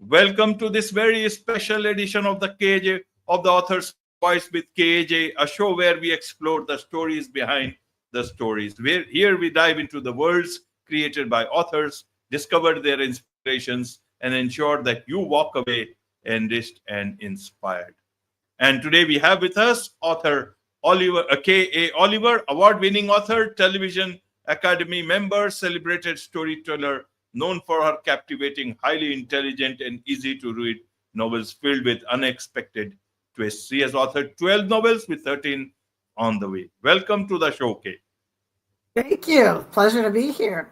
Welcome to this very special edition of the KAJ, of the Author's Voice with KAJ, a show where we explore the stories behind the stories. Here we dive into the worlds created by authors, discover their inspirations, and ensure that you walk away enriched and inspired. And today we have with us author Oliver, K.A. Oliver, award-winning author, television academy member, celebrated storyteller, known for her captivating, highly intelligent, and easy-to-read novels filled with unexpected twists. She has authored 12 novels with 13 on the way. Welcome to the show, Kay. Thank you. Pleasure to be here.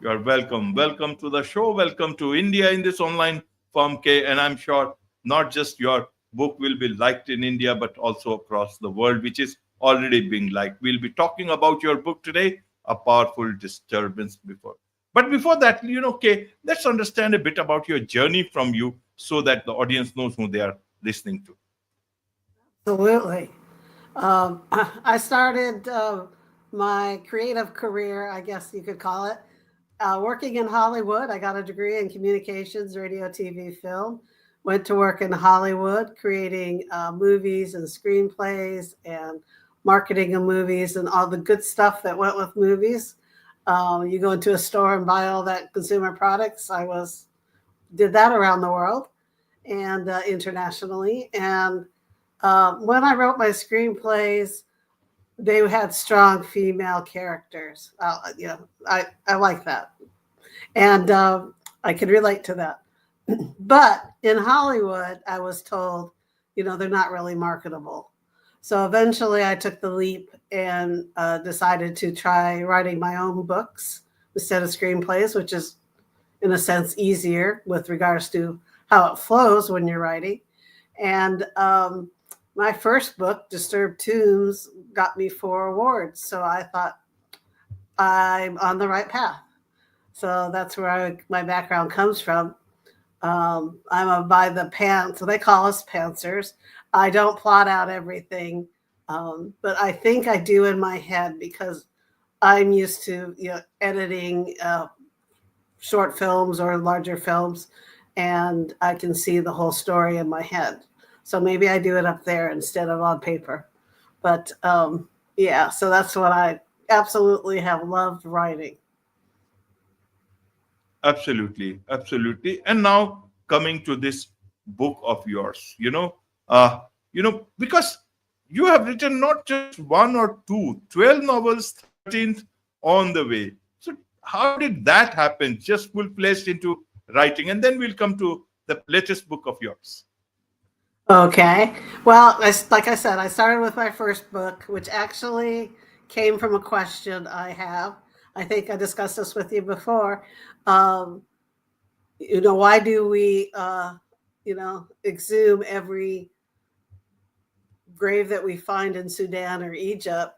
You are welcome. Welcome to the show. Welcome to India in this online form, Kay. And I'm sure not just your book will be liked in India, but also across the world, which is already being liked. We'll be talking about your book today, A Powerful Disturbance. But before that, Kay, let's understand a bit about your journey from you so that the audience knows who they are listening to. Absolutely. I started my creative career, I guess you could call it, working in Hollywood. I got a degree in communications, radio, TV, film. Went to work in Hollywood, creating movies and screenplays and marketing of movies and all the good stuff that went with movies. You go into a store and buy all that consumer products. Did that around the world and internationally. And when I wrote my screenplays, they had strong female characters. I like that. And I could relate to that. But in Hollywood, I was told, they're not really marketable. So eventually I took the leap and decided to try writing my own books instead of screenplays, which is, in a sense, easier with regards to how it flows when you're writing. And my first book, Disturbed Tombs, got me 4 awards. So I thought I'm on the right path. So that's where my background comes from. I'm by the pants, so they call us pantsers. I don't plot out everything, but I think I do in my head because I'm used to editing short films or larger films, and I can see the whole story in my head. So maybe I do it up there instead of on paper. But so that's what I absolutely have loved writing. Absolutely. And now coming to this book of yours, because you have written not just 1 or 2, 12 novels, 13th on the way. So how did that happen? Just full-fledged into writing, and then we'll come to the latest book of yours. Okay. Well, like I said, I started with my first book, which actually came from a question I have. I think I discussed this with you before. Why do we, exhume every grave that we find in Sudan or Egypt,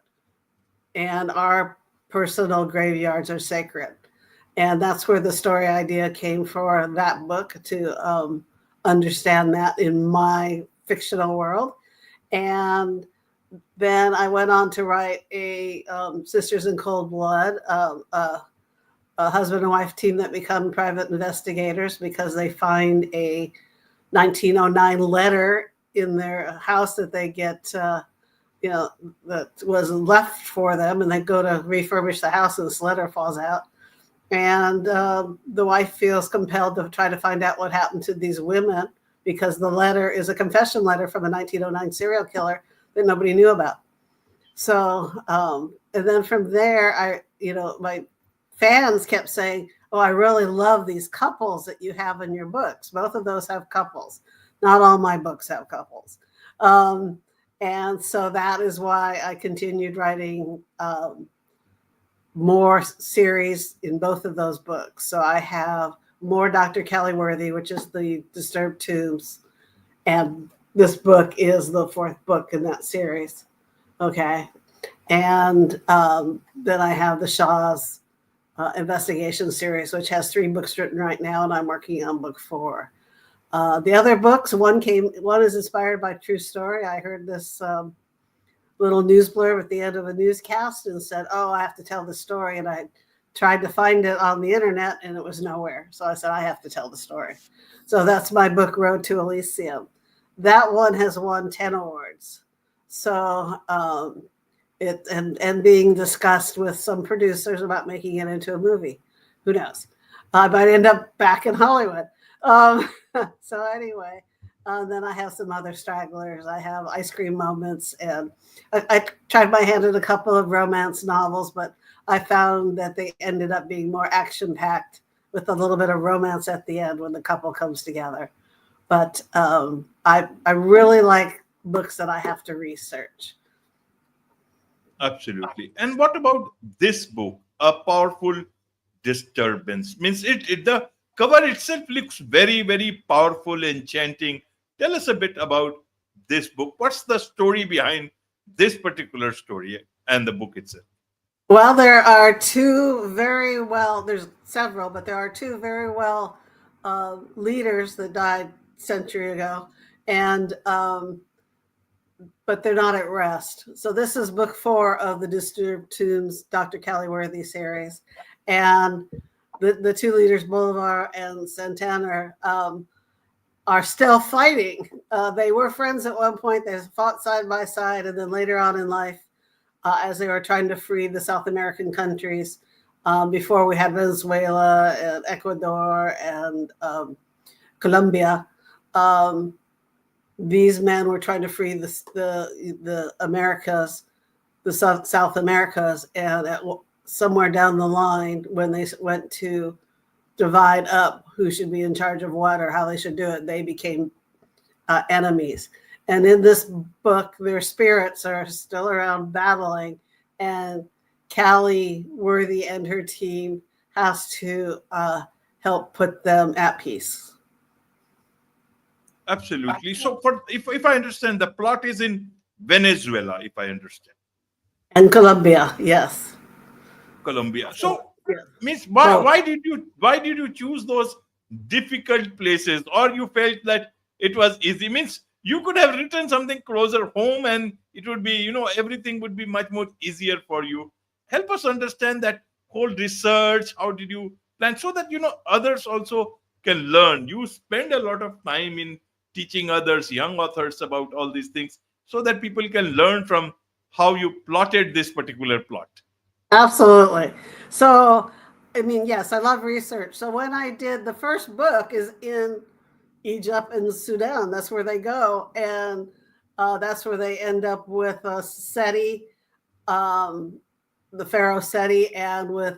and our personal graveyards are sacred? And that's where the story idea came for that book, to understand that in my fictional world. And then I went on to write a Sisters in Cold Blood, a husband and wife team that become private investigators because they find a 1909 letter in their house that they get, that was left for them, and they go to refurbish the house and this letter falls out. And the wife feels compelled to try to find out what happened to these women because the letter is a confession letter from a 1909 serial killer that nobody knew about. So, and then from there, my fans kept saying, "Oh, I really love these couples that you have in your books." Both of those have couples. Not all my books have couples. And so that is why I continued writing more series in both of those books. So I have more Dr. Kelly Worthy, which is the Disturbed Tombs. And this book is the 4th book in that series. Okay. And then I have the Shaw's investigation series, which has 3 books written right now, and I'm working on book 4. The other books, one is inspired by true story. I heard this little news blurb at the end of a newscast and said, "Oh, I have to tell the story," and I tried to find it on the internet and it was nowhere. So I said, I have to tell the story. So that's my book, Road to Elysium. That one has won 10 awards. So it and being discussed with some producers about making it into a movie. Who knows? I might end up back in Hollywood. So anyway, then I have some other stragglers. I have Ice Cream Moments, and I tried my hand at a couple of romance novels, but I found that they ended up being more action-packed with a little bit of romance at the end when the couple comes together. But I really like books that I have to research. Absolutely. And what about this book, A Powerful Disturbance? Means the cover itself looks very, very powerful, enchanting. Tell us a bit about this book. What's the story behind this particular story and the book itself? Well, there are there's several, but there are two very well leaders that died a century ago. And but they're not at rest. So this is book 4 of the Disturbed Tombs, Dr. Kelly Worthy series. And the two leaders, Bolivar and Santana, are still fighting. They were friends at one point. They fought side by side. And then later on in life, as they were trying to free the South American countries, before we had Venezuela and Ecuador and Colombia, these men were trying to free the Americas, the South Americas, and somewhere down the line, when they went to divide up who should be in charge of what or how they should do it, they became enemies. And in this book, their spirits are still around battling, and Callie Worthy and her team has to help put them at peace. Absolutely. So, if I understand, the plot is in Venezuela, if I understand. And Colombia, yes. Colombia. So, Yeah. Miss, why did you choose those difficult places, or you felt that it was easy? Means you could have written something closer home, and it would be, everything would be much more easier for you. Help us understand that whole research. How did you plan so that others also can learn? You spend a lot of time in teaching others, young authors, about all these things, so that people can learn from how you plotted this particular plot. Absolutely. So, I mean, yes, I love research. So when I did the first book is in Egypt and Sudan. That's where they go. And that's where they end up with Seti, the Pharaoh Seti, and with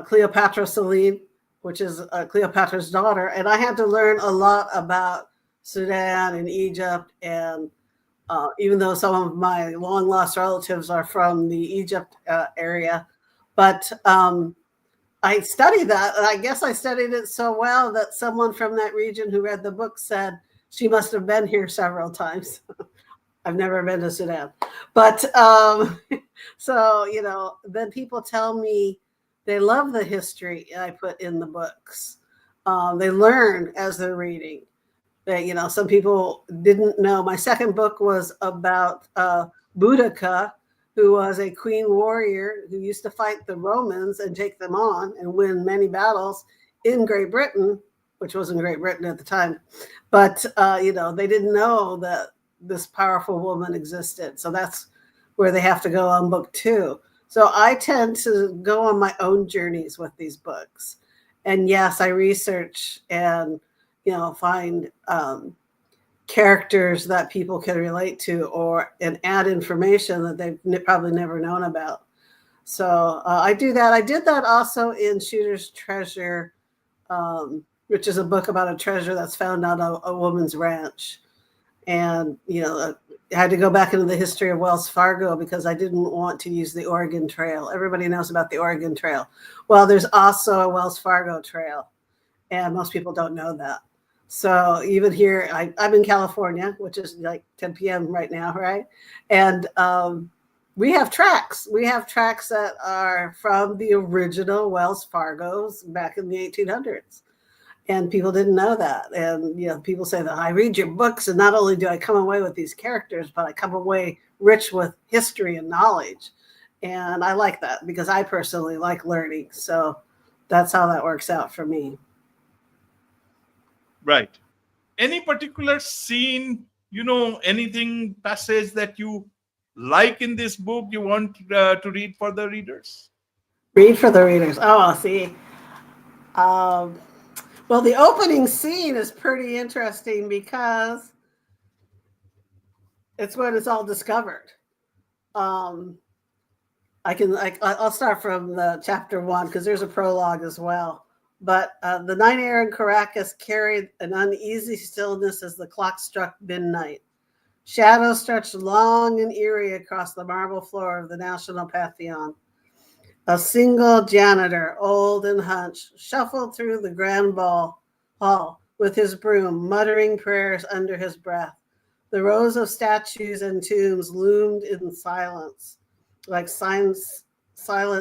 Cleopatra Selene, which is Cleopatra's daughter. And I had to learn a lot about Sudan and Egypt. And even though some of my long lost relatives are from the Egypt area, but I studied that. And I guess I studied it so well that someone from that region who read the book said she must have been here several times. I've never been to Sudan. But so, then people tell me they love the history I put in the books. They learn as they're reading. Some people didn't know. My second book was about Boudica, who was a queen warrior who used to fight the Romans and take them on and win many battles in Great Britain, which wasn't Great Britain at the time. But, they didn't know that this powerful woman existed. So that's where they have to go on book 2. So I tend to go on my own journeys with these books. And yes, I research and, find characters that people can relate to and add information that they've probably never known about. So I do that. I did that also in Shooter's Treasure, which is a book about a treasure that's found on a woman's ranch. And, I had to go back into the history of Wells Fargo because I didn't want to use the Oregon Trail. Everybody knows about the Oregon Trail. Well, there's also a Wells Fargo Trail, and most people don't know that. So even here, I'm in California, which is like 10 p.m. right now, right? And we have tracks. We have tracks that are from the original Wells Fargo's back in the 1800s. And people didn't know that. And, people say that I read your books, and not only do I come away with these characters, but I come away rich with history and knowledge. And I like that because I personally like learning. So that's how that works out for me. Right. Any particular scene, anything passage that you like in this book you want to read for the readers? Read for the readers. Oh, I'll see. Um, well, the opening scene is pretty interesting because it's when it's all discovered. Um, I'll start from the chapter 1 because there's a prologue as well. But the night air in Caracas carried an uneasy stillness as the clock struck midnight. Shadows stretched long and eerie across the marble floor of the National Pantheon. A single janitor, old and hunched, shuffled through the grand hall with his broom, muttering prayers under his breath. The rows of statues and tombs loomed in silence, like silent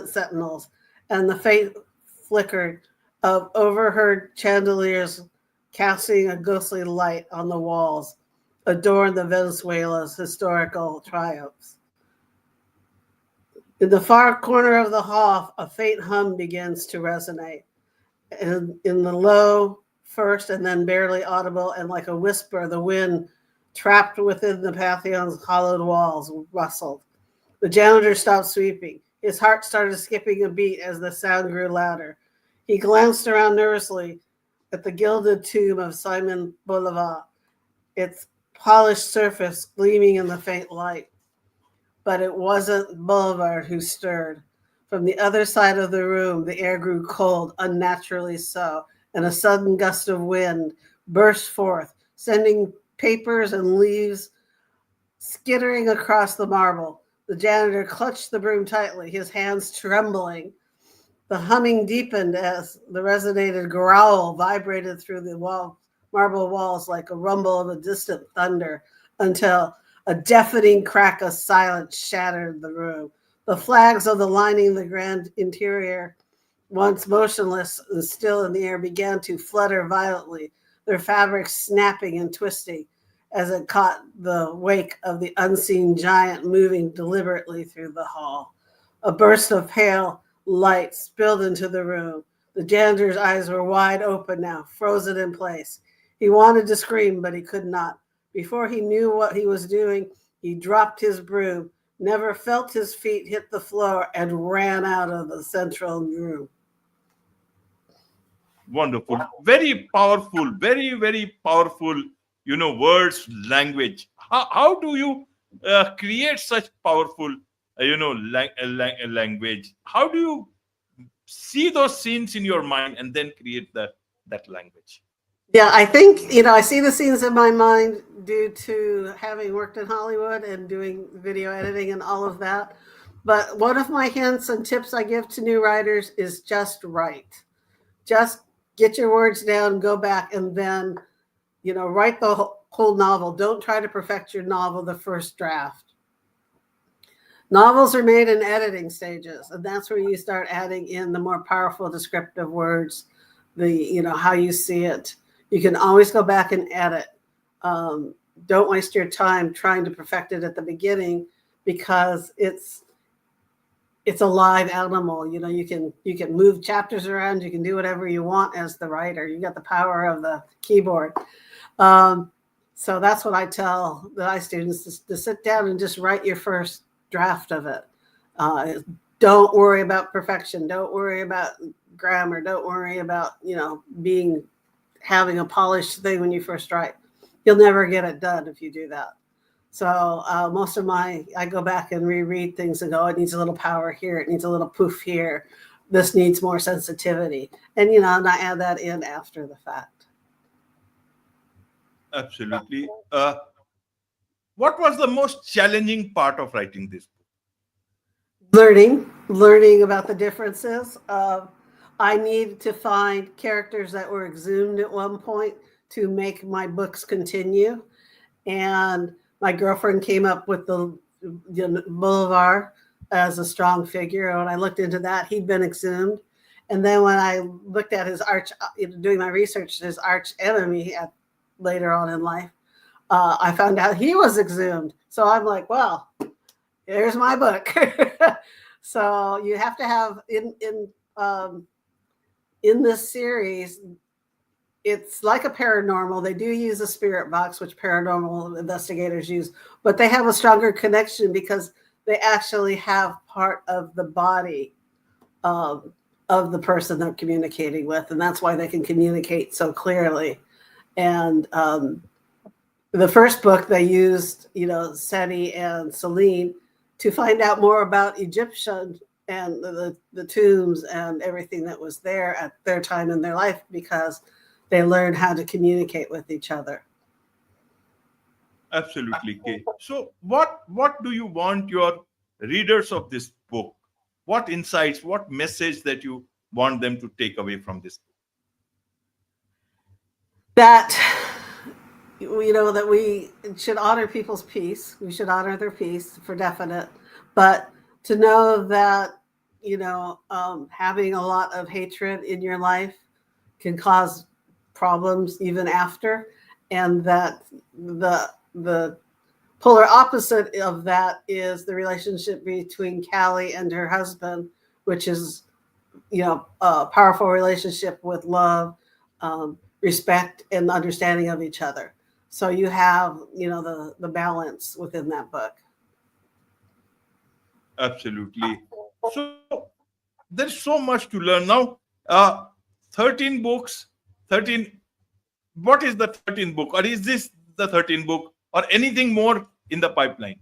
sentinels, and the faint flickered of overheard chandeliers casting a ghostly light on the walls adorned the Venezuela's historical triumphs. In the far corner of the hall, a faint hum begins to resonate. And in the low first and then barely audible and like a whisper, the wind trapped within the Pantheon's hollowed walls rustled. The janitor stopped sweeping. His heart started skipping a beat as the sound grew louder. He glanced around nervously at the gilded tomb of Simon Bolivar, its polished surface gleaming in the faint light. But it wasn't Bolivar who stirred. From the other side of the room, the air grew cold, unnaturally so, and a sudden gust of wind burst forth, sending papers and leaves skittering across the marble. The janitor clutched the broom tightly, his hands trembling. The humming deepened as the resonated growl vibrated through the marble walls like a rumble of a distant thunder until a deafening crack of silence shattered the room. The flags of the lining the grand interior, once motionless and still in the air, began to flutter violently, their fabrics snapping and twisting as it caught the wake of the unseen giant moving deliberately through the hall. A burst of pale light spilled into the room. The janitor's eyes were wide open now, frozen in place. He wanted to scream, but he could not. Before he knew what he was doing, he dropped his broom, never felt his feet hit the floor, and ran out of the central room. Wonderful. Very powerful, very, very powerful, words, language. How do you create such powerful, language? How do you see those scenes in your mind and then create that language? Yeah, I think, I see the scenes in my mind due to having worked in Hollywood and doing video editing and all of that. But one of my hints and tips I give to new writers is just write. Just get your words down, go back, and then, write the whole novel. Don't try to perfect your novel the first draft. Novels are made in editing stages, and that's where you start adding in the more powerful descriptive words, how you see it. You can always go back and edit. Don't waste your time trying to perfect it at the beginning because it's a live animal. You can move chapters around. You can do whatever you want as the writer. You got the power of the keyboard. So that's what I tell the students to sit down and just write your first draft of it. Don't worry about perfection. Don't worry about grammar. Don't worry about, having a polished thing when you first write. You'll never get it done if you do that. So most of I go back and reread things and go, it needs a little power here. It needs a little poof here. This needs more sensitivity. And, and I add that in after the fact. Absolutely. What was the most challenging part of writing this book? Learning about the differences. I needed to find characters that were exhumed at one point to make my books continue. And my girlfriend came up with the Bolivar as a strong figure. And when I looked into that, he'd been exhumed. And then when I looked at his doing my research, his arch enemy later on in life, I found out he was exhumed. So I'm like, well, here's my book. So you have to have in this series, it's like a paranormal. They do use a spirit box, which paranormal investigators use, but they have a stronger connection because they actually have part of the body of the person they're communicating with, and that's why they can communicate so clearly. And the first book, they used, Seti and Celine to find out more about Egyptian and the tombs and everything that was there at their time in their life, because they learned how to communicate with each other. Absolutely, Kay. So what do you want your readers of this book? What insights, what message that you want them to take away from this book? That that we should honor people's peace. We should honor their peace for definite, but to know that having a lot of hatred in your life can cause problems even after, and that the polar opposite of that is the relationship between Callie and her husband, which is a powerful relationship with love, respect, and understanding of each other. So you have the balance within that book. Absolutely. So there's so much to learn now. 13 books, 13. What is the 13th book? Or is this the 13th book? Or anything more in the pipeline?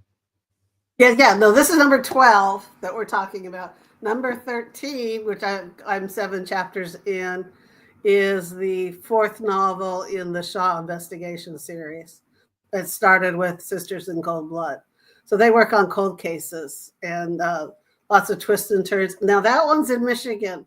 Yeah. No, this is number 12 that we're talking about. Number 13, which I'm 7 chapters in, is the 4th novel in the Shaw investigation series that started with Sisters in Cold Blood. So they work on cold cases and lots of twists and turns. Now that one's in Michigan,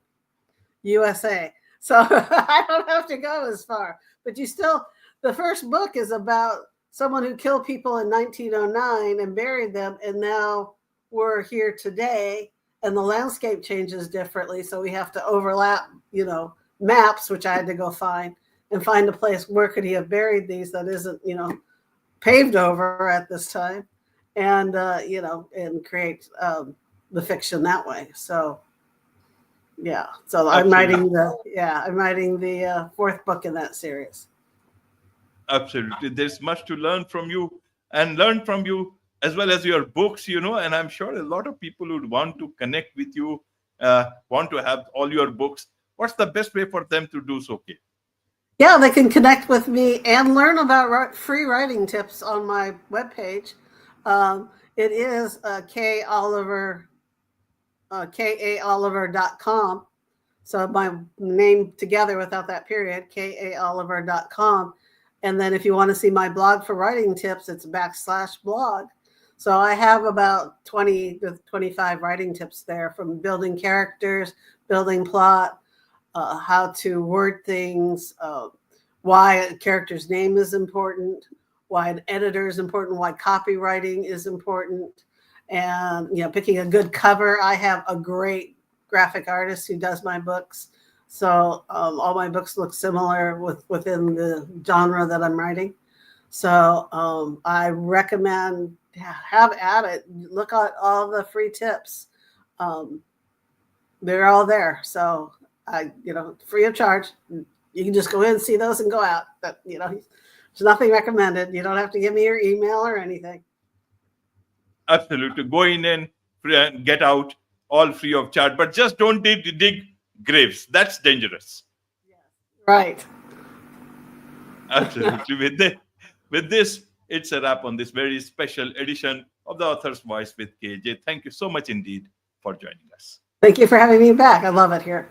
USA. So I don't have to go as far. But the first book is about someone who killed people in 1909 and buried them. And now we're here today and the landscape changes differently. So we have to overlap, maps, which I had to go find a place where could he have buried these that isn't, paved over at this time, and and create the fiction that way. So yeah, so I'm writing the 4th book in that series. Absolutely, there's much to learn from you, and learn from you as well as your books, and I'm sure a lot of people would want to connect with you, want to have all your books. What's the best way for them to do so, Kay? Yeah, they can connect with me and learn about free writing tips on my webpage. It is kaoliver.com. So my name together without that period, kaoliver.com. And then if you want to see my blog for writing tips, it's /blog. So I have about 20 to 25 writing tips there, from building characters, building plot, how to word things, why a character's name is important, why an editor is important, why copywriting is important, and picking a good cover. I have a great graphic artist who does my books, so all my books look similar within the genre that I'm writing. So I recommend have at it. Look at all the free tips. They're all there. So free of charge. You can just go in, see those, and go out. But there's nothing recommended. You don't have to give me your email or anything. Absolutely, go in and get out, all free of charge. But just don't dig graves. That's dangerous. Right. Absolutely. With this, it's a wrap on this very special edition of The Author's Voice with KJ. Thank you so much indeed for joining us. Thank you for having me back. I love it here.